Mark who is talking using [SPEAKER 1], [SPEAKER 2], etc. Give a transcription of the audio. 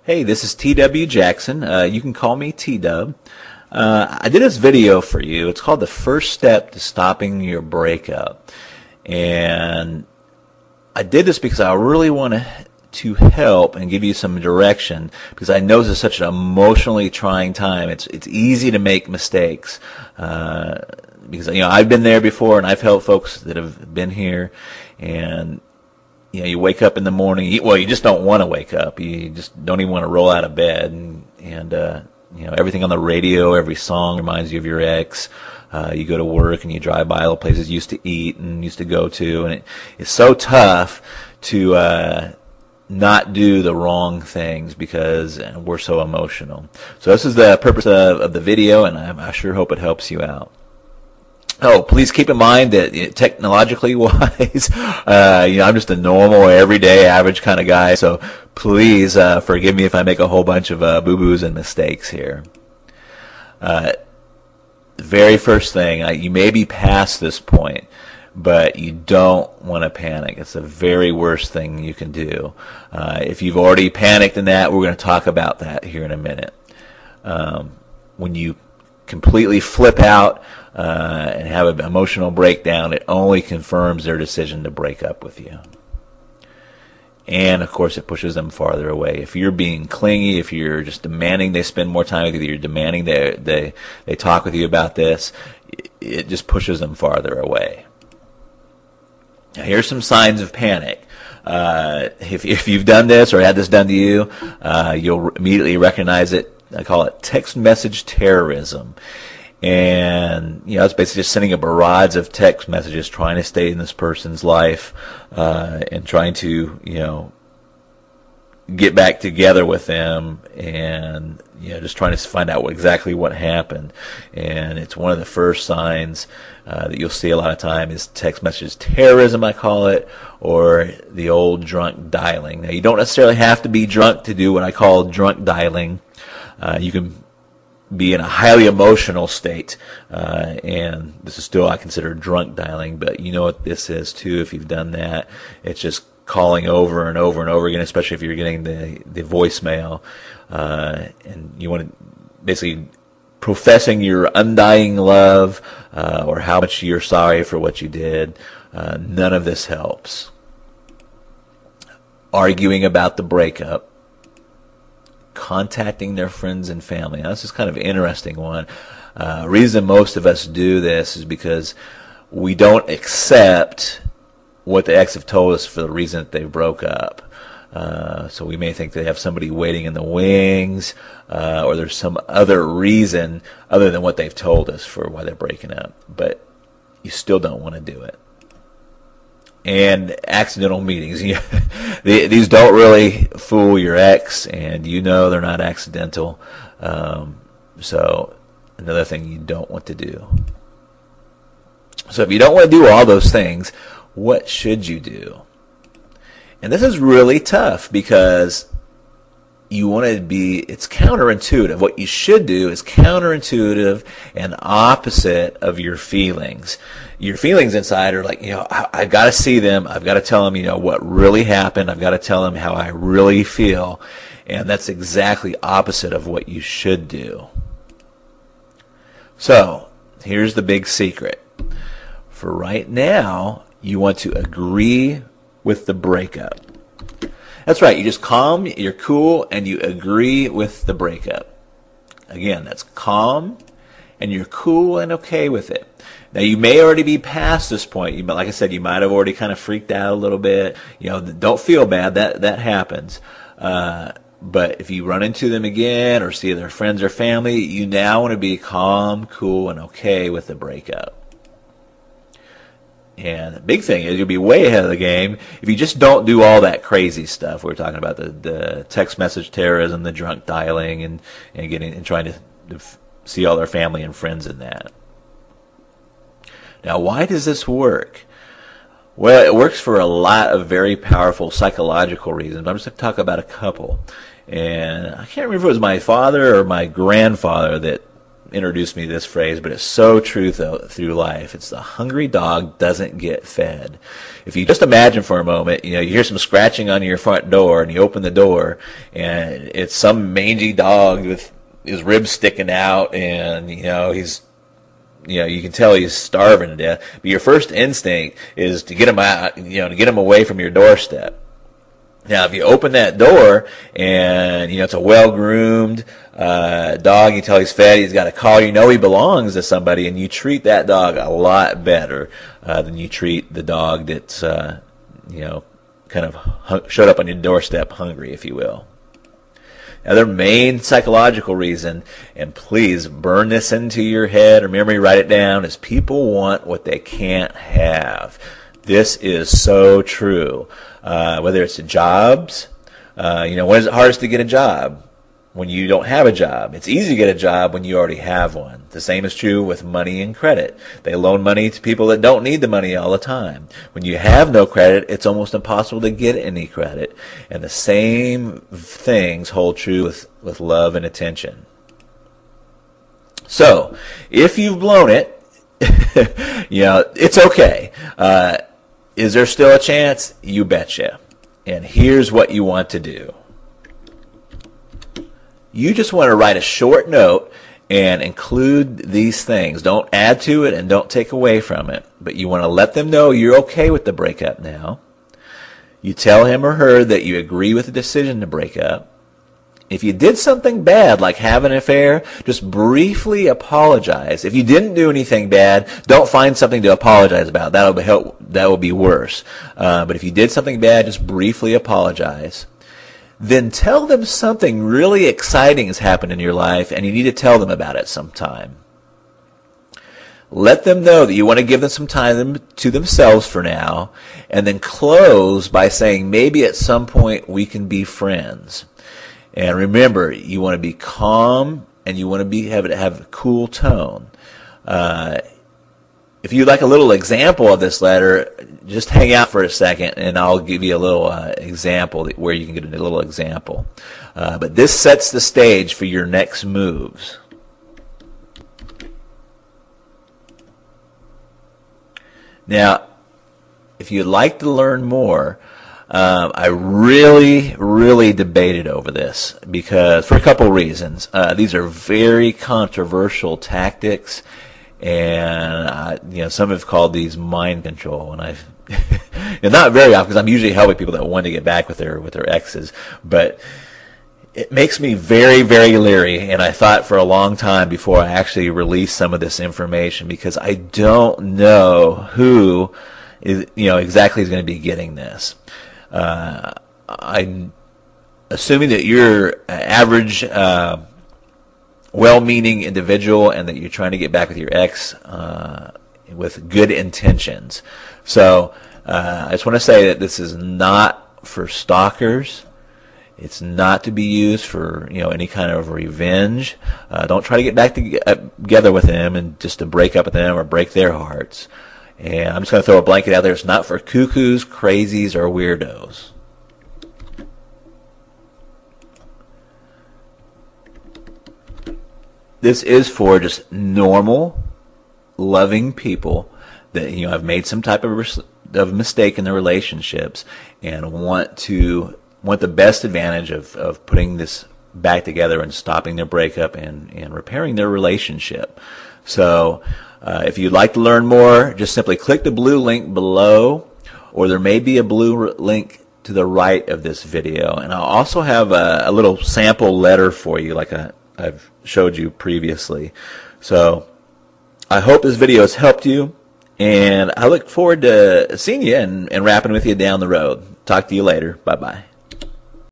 [SPEAKER 1] Hey, this is TW Jackson. You can call me T-Dub. I did this video for you. It's called The First Step to Stopping Your Breakup. And I did this because I really want to help and give you some direction, because I know this is such an emotionally trying time. It's easy to make mistakes. Because I've been there before, and I've helped folks that have been here, and you wake up in the morning. You just don't want to wake up. You just don't even want to roll out of bed, and everything on the radio, every song reminds you of your ex. You go to work and you drive by all the places you used to eat and used to go to, and it's so tough to not do the wrong things because we're so emotional. So this is the purpose of the video, and I sure hope it helps you out. Oh, please keep in mind that technologically wise, I'm just a normal, everyday, average kind of guy. So please forgive me if I make a whole bunch of boo-boos and mistakes here. The very first thing, you may be past this point, but you don't want to panic. It's the very worst thing you can do. If you've already panicked in that, we're going to talk about that here in a minute. When you completely flip out and have an emotional breakdown, it only confirms their decision to break up with you. And of course, it pushes them farther away. If you're being clingy, if you're just demanding they spend more time with you, you're demanding they talk with you about this, it just pushes them farther away. Now, here's some signs of panic. If you've done this or had this done to you, you'll immediately recognize it. I call it text message terrorism. And, it's basically just sending a barrage of text messages trying to stay in this person's life, and trying to, get back together with them, and, just trying to find out exactly what happened. And it's one of the first signs that you'll see a lot of time is text message terrorism, I call it, or the old drunk dialing. Now, you don't necessarily have to be drunk to do what I call drunk dialing. You can be in a highly emotional state, and this is still, I consider, drunk dialing, but you know what this is too if you've done that. It's just calling over and over and over again, especially if you're getting the voicemail, and you want to basically professing your undying love, or how much you're sorry for what you did. None of this helps. Arguing about the breakup. Contacting their friends and family. Now, this is kind of an interesting one. Reason most of us do this is because we don't accept what the ex have told us for the reason that they broke up. So we may think they have somebody waiting in the wings, or there's some other reason other than what they've told us for why they're breaking up. But you still don't want to do it. And accidental meetings. These don't really fool your ex, and they're not accidental. So another thing you don't want to do. So if you don't want to do all those things, what should you do? And this is really tough because you want to it's counterintuitive. What you should do is counterintuitive and opposite of your feelings. Your feelings inside are like, I've got to see them. I've got to tell them, what really happened. I've got to tell them how I really feel. And that's exactly opposite of what you should do. So, here's the big secret. For right now, you want to agree with the breakup. That's right. You just calm, you're cool, and you agree with the breakup. Again, that's calm, and you're cool and okay with it. Now, you may already be past this point. Like I said, you might have already kind of freaked out a little bit. Don't feel bad. That happens. But if you run into them again or see their friends or family, you now want to be calm, cool, and okay with the breakup. And the big thing is you'll be way ahead of the game if you just don't do all that crazy stuff. We're talking about the text message terrorism, the drunk dialing, and trying to see all their family and friends in that. Now, why does this work? Well, it works for a lot of very powerful psychological reasons. I'm just going to talk about a couple. And I can't remember if it was my father or my grandfather that introduced me to this phrase, but it's so true through life. It's the hungry dog doesn't get fed. If you just imagine for a moment, you hear some scratching on your front door, and you open the door, and it's some mangy dog with his ribs sticking out, and he's you can tell he's starving to death. But your first instinct is to get him out, to get him away from your doorstep. Now, if you open that door and, it's a well-groomed dog, you tell he's fed, he's got a collar, he belongs to somebody, and you treat that dog a lot better than you treat the dog that's, kind of showed up on your doorstep hungry, if you will. Now, their main psychological reason, and please burn this into your head or memory, write it down, is people want what they can't have. This is so true. Whether it's jobs, when is it hardest to get a job? When you don't have a job. It's easy to get a job when you already have one. The same is true with money and credit. They loan money to people that don't need the money all the time. When you have no credit, it's almost impossible to get any credit. And the same things hold true with love and attention. So, if you've blown it, it's okay. Is there still a chance? You betcha. And here's what you want to do. You just want to write a short note and include these things. Don't add to it and don't take away from it. But you want to let them know you're okay with the breakup now. You tell him or her that you agree with the decision to break up. If you did something bad, like have an affair, just briefly apologize. If you didn't do anything bad, don't find something to apologize about. That will be worse. But if you did something bad, just briefly apologize. Then tell them something really exciting has happened in your life, and you need to tell them about it sometime. Let them know that you want to give them some time to themselves for now, and then close by saying, maybe at some point we can be friends. And remember, you want to be calm, and you want to have a cool tone. If you'd like a little example of this letter, just hang out for a second, and I'll give you a little example where you can get a little example. But this sets the stage for your next moves. Now, if you'd like to learn more, I really debated over this because for a couple of reasons. These are very controversial tactics, and some have called these mind control, and I've not very often because I'm usually helping people that want to get back with their exes, but it makes me very leery, and I thought for a long time before I actually released some of this information because I don't know who is exactly is going to be getting this. I'm assuming that you're an average, well-meaning individual and that you're trying to get back with your ex with good intentions. So I just want to say that this is not for stalkers. It's not to be used for any kind of revenge. Don't try to get back together with them and just to break up with them or break their hearts. And I'm just going to throw a blanket out there. It's not for cuckoos, crazies, or weirdos. This is for just normal, loving people that have made some type of mistake in their relationships and want the best advantage of putting this back together and stopping their breakup and repairing their relationship. So if you'd like to learn more, just simply click the blue link below, or there may be a blue link to the right of this video. And I'll also have a little sample letter for you like I've showed you previously. So I hope this video has helped you, and I look forward to seeing you and rapping with you down the road. Talk to you later. Bye-bye.